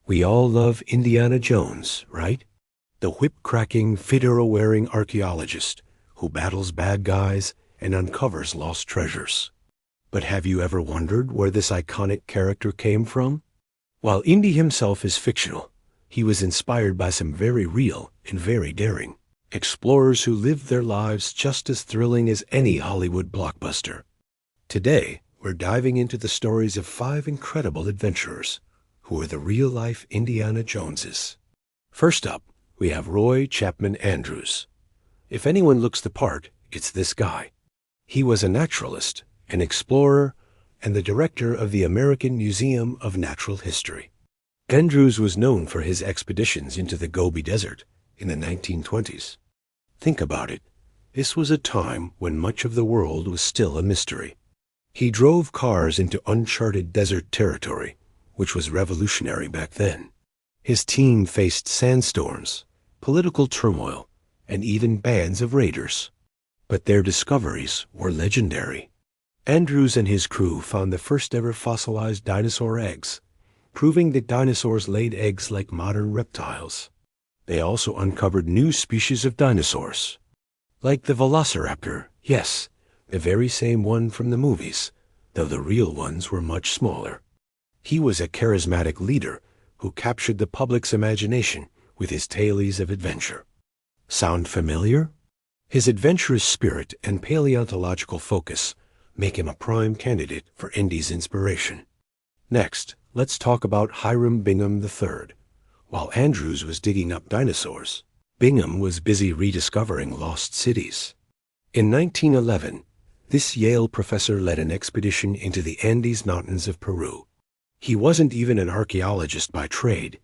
We all love Indiana Jones, right? The whip-cracking, fedora-wearing archaeologist who battles bad guys and uncovers lost treasures. But have you ever wondered where this iconic character came from? While Indy himself is fictional, he was inspired by some very real and very daring explorers who lived their lives just as thrilling as any Hollywood blockbuster. Today, we're diving into the stories of 5 incredible adventurers who are the real-life Indiana Joneses. First up, we have Roy Chapman Andrews. If anyone looks the part, it's this guy. He was a naturalist, an explorer, and the director of the American Museum of Natural History. Andrews was known for his expeditions into the Gobi Desert in the 1920s. Think about it. This was a time when much of the world was still a mystery. He drove cars into uncharted desert territory, which was revolutionary back then. His team faced sandstorms, political turmoil, and even bands of raiders. But their discoveries were legendary. Andrews and his crew found the first ever fossilized dinosaur eggs, proving that dinosaurs laid eggs like modern reptiles. They also uncovered new species of dinosaurs, like the velociraptor, yes, the very same one from the movies, though the real ones were much smaller. He was a charismatic leader who captured the public's imagination with his tales of adventure. Sound familiar? His adventurous spirit and paleontological focus make him a prime candidate for Indy's inspiration. Next, let's talk about Hiram Bingham III. While Andrews was digging up dinosaurs, Bingham was busy rediscovering lost cities. In 1911, this Yale professor led an expedition into the Andes Mountains of Peru. He wasn't even an archaeologist by trade.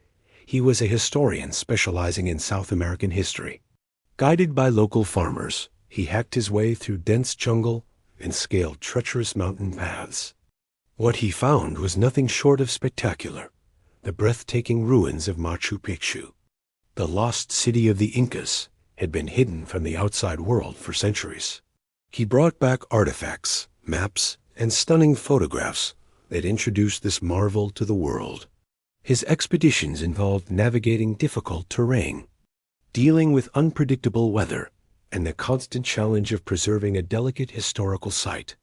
He was a historian specializing in South American history. Guided by local farmers, he hacked his way through dense jungle and scaled treacherous mountain paths. What he found was nothing short of spectacular: the breathtaking ruins of Machu Picchu. The lost city of the Incas had been hidden from the outside world for centuries. He brought back artifacts, maps, and stunning photographs that introduced this marvel to the world. His expeditions involved navigating difficult terrain, dealing with unpredictable weather, and the constant challenge of preserving a delicate historical site.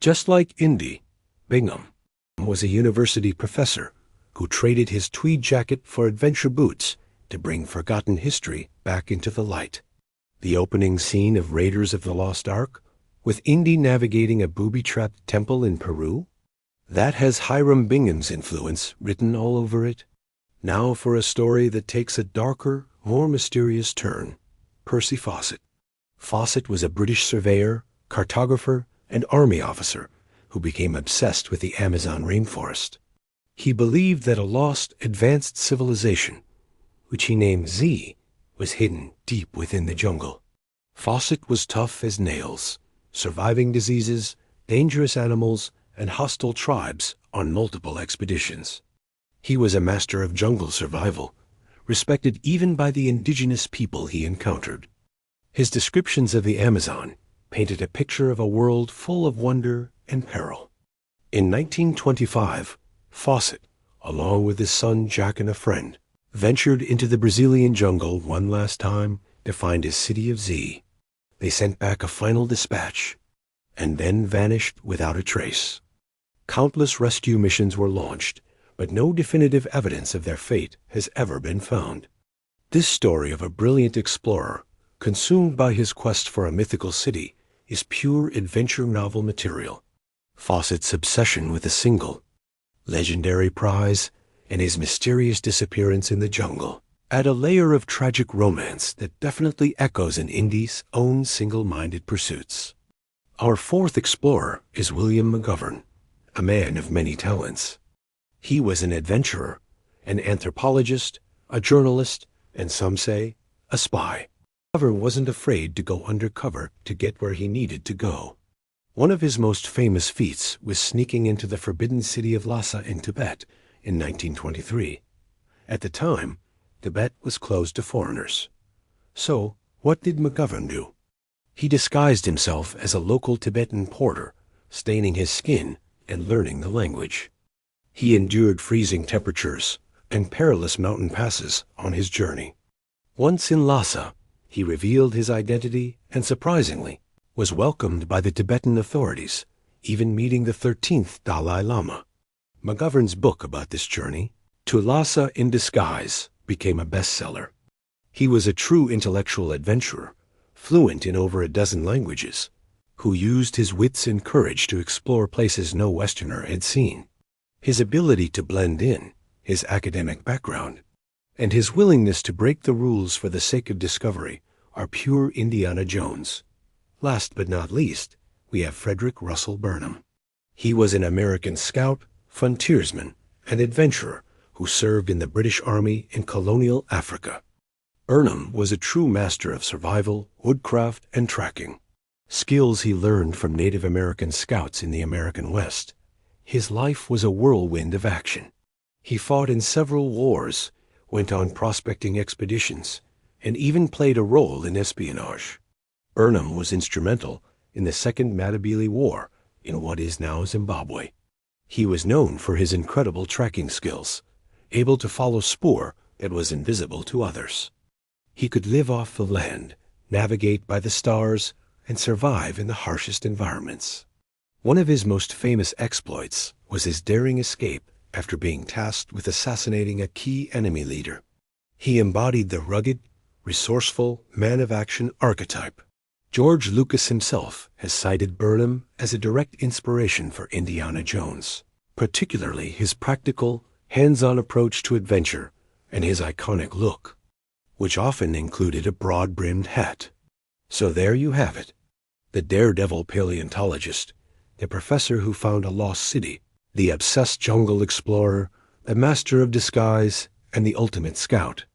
Just like Indy, Bingham was a university professor who traded his tweed jacket for adventure boots to bring forgotten history back into the light. The opening scene of Raiders of the Lost Ark, with Indy navigating a booby-trapped temple in Peru, that has Hiram Bingham's influence written all over it. Now for a story that takes a darker, more mysterious turn: Percy Fawcett. Fawcett was a British surveyor, cartographer, and army officer who became obsessed with the Amazon rainforest. He believed that a lost, advanced civilization, which he named Z, was hidden deep within the jungle. Fawcett was tough as nails, surviving diseases, dangerous animals, and hostile tribes on multiple expeditions. He was a master of jungle survival, respected even by the indigenous people he encountered. His descriptions of the Amazon painted a picture of a world full of wonder and peril. In 1925, Fawcett, along with his son Jack and a friend, ventured into the Brazilian jungle one last time to find his city of Z. They sent back a final dispatch, and then vanished without a trace. Countless rescue missions were launched, but no definitive evidence of their fate has ever been found. This story of a brilliant explorer, consumed by his quest for a mythical city, is pure adventure novel material. Fawcett's obsession with a single, legendary prize and his mysterious disappearance in the jungle add a layer of tragic romance that definitely echoes in Indy's own single-minded pursuits. Our fourth explorer is William McGovern, a man of many talents. He was an adventurer, an anthropologist, a journalist, and some say, a spy. McGovern wasn't afraid to go undercover to get where he needed to go. One of his most famous feats was sneaking into the forbidden city of Lhasa in Tibet in 1923. At the time, Tibet was closed to foreigners. So, what did McGovern do? He disguised himself as a local Tibetan porter, staining his skin and learning the language. He endured freezing temperatures, and perilous mountain passes on his journey. Once in Lhasa, he revealed his identity and, surprisingly, was welcomed by the Tibetan authorities, even meeting the 13th Dalai Lama. McGovern's book about this journey, To Lhasa in Disguise, became a bestseller. He was a true intellectual adventurer, fluent in over a dozen languages, who used his wits and courage to explore places no Westerner had seen. His ability to blend in, his academic background, and his willingness to break the rules for the sake of discovery are pure Indiana Jones. Last but not least, we have Frederick Russell Burnham. He was an American scout, frontiersman, and adventurer who served in the British Army in colonial Africa. Burnham was a true master of survival, woodcraft, and tracking, skills he learned from Native American scouts in the American West. His life was a whirlwind of action. He fought in several wars, went on prospecting expeditions, and even played a role in espionage. Burnham was instrumental in the Second Matabele War in what is now Zimbabwe. He was known for his incredible tracking skills, able to follow spoor that was invisible to others. He could live off the land, navigate by the stars, and survive in the harshest environments. One of his most famous exploits was his daring escape after being tasked with assassinating a key enemy leader. He embodied the rugged, resourceful, man-of-action archetype. George Lucas himself has cited Burnham as a direct inspiration for Indiana Jones, particularly his practical, hands-on approach to adventure and his iconic look, which often included a broad-brimmed hat. So there you have it, the daredevil paleontologist, the professor who found a lost city, the obsessed jungle explorer, the master of disguise, and the ultimate scout.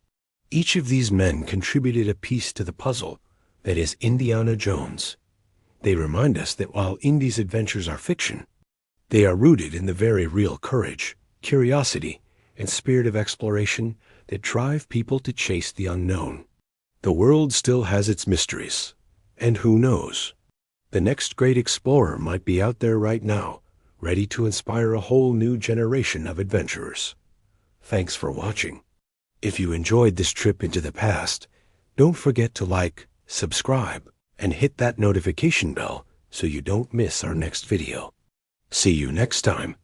Each of these men contributed a piece to the puzzle that is Indiana Jones. They remind us that while Indy's adventures are fiction, they are rooted in the very real courage, curiosity, and spirit of exploration that drive people to chase the unknown. The world still has its mysteries, and who knows? The next great explorer might be out there right now, ready to inspire a whole new generation of adventurers. Thanks for watching. If you enjoyed this trip into the past, don't forget to like, subscribe, and hit that notification bell so you don't miss our next video. See you next time